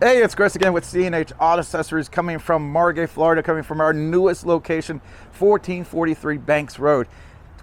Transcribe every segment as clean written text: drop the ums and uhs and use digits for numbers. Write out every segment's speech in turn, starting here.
Hey, it's Chris again with C&H Auto Accessories, coming from Margate, Florida, coming from our newest location, 1443 Banks Road.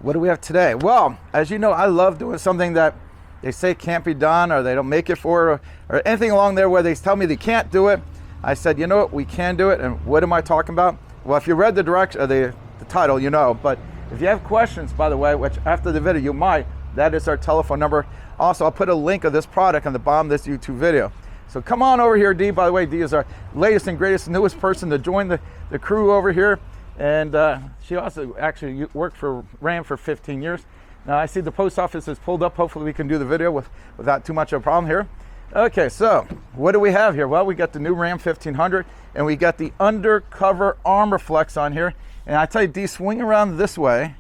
What do we have today? Well, as you know, I love doing something that they say can't be done, or they don't make it for, or anything along there where they tell me they can't do it. I said, you know what, we can do it. And what am I talking about? Well, if you read the direction, the title, you know. But if you have questions, by the way, which after the video you might, that is our telephone number. Also, I'll put a link of this product on the bottom of this YouTube video. So come on over here, Dee. By the way, Dee is our latest and greatest, newest person to join the crew over here. And she also actually worked for Ram for 15 years. Now I see the post office is pulled up. Hopefully we can do the video without too much of a problem here. Okay, so what do we have here? Well, we got the new Ram 1500, and we got the undercover armor flex on here. And I tell you, Dee, swing around this way,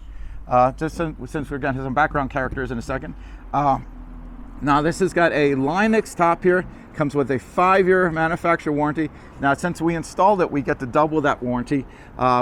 just since we're going to have some background characters in a second. Now this has got a Linux top here. Comes with a 5-year manufacturer warranty. Now, since we installed it, we get to double that warranty,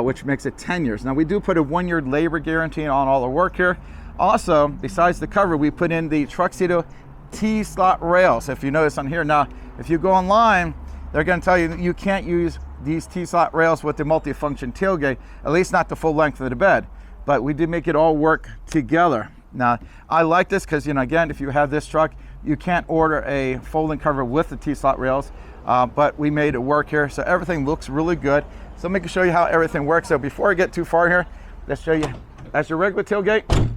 which makes it 10 years. Now, we do put a 1-year labor guarantee on all the work here. Also, besides the cover, we put in the Truxedo T-slot rails. If you notice on here, now, if you go online, they're going to tell you you can't use these T-slot rails with the multi-function tailgate, at least not the full length of the bed. But we did make it all work together. Now, I like this because, you know, again, if you have this truck, you can't order a folding cover with the T-slot rails, but we made it work here. So everything looks really good. So let me show you how everything works. So before I get too far here, let's show you, that's your regular tailgate.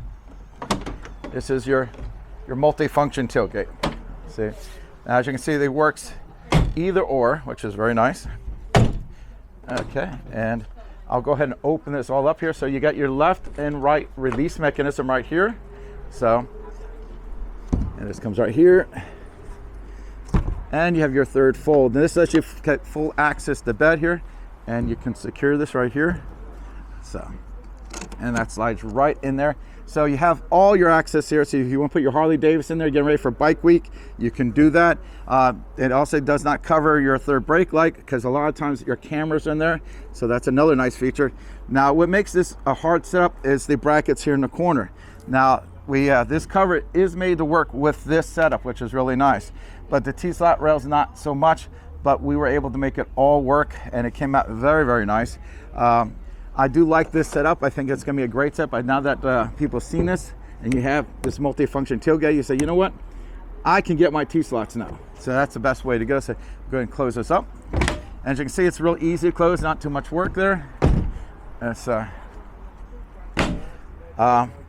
This is your multi-function tailgate. See, now, as you can see, it works either or, which is very nice. Okay, and I'll go ahead and open this all up here. So you got your left and right release mechanism right here. So, and this comes right here. And you have your third fold. And this lets you get full access to bed here. And you can secure this right here. So, and that slides right in there. So you have all your access here. So if you want to put your Harley Davidson there, getting ready for bike week, you can do that. It also does not cover your third brake light, because a lot of times your camera's in there. So that's another nice feature. Now, what makes this a hard setup is the brackets here in the corner. Now, this cover is made to work with this setup, which is really nice. But the T-slot rails, not so much, but we were able to make it all work, and it came out very, very nice. I do like this setup. I think it's gonna be a great setup. Now that people have seen this, and you have this multi-function tailgate, you say, you know what? I can get my T-slots now. So that's the best way to go. So go ahead and close this up. And as you can see, it's real easy to close, not too much work there. It's,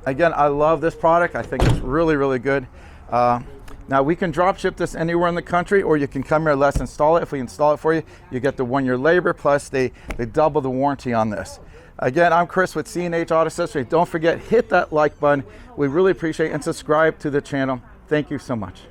again, I love this product. I think it's really, really good. Now, we can drop ship this anywhere in the country, or you can come here and let's install it. If we install it for you, you get the 1-year labor, plus they double the warranty on this. Again, I'm Chris with C&H Auto Accessories. Don't forget, hit that like button. We really appreciate it, and subscribe to the channel. Thank you so much.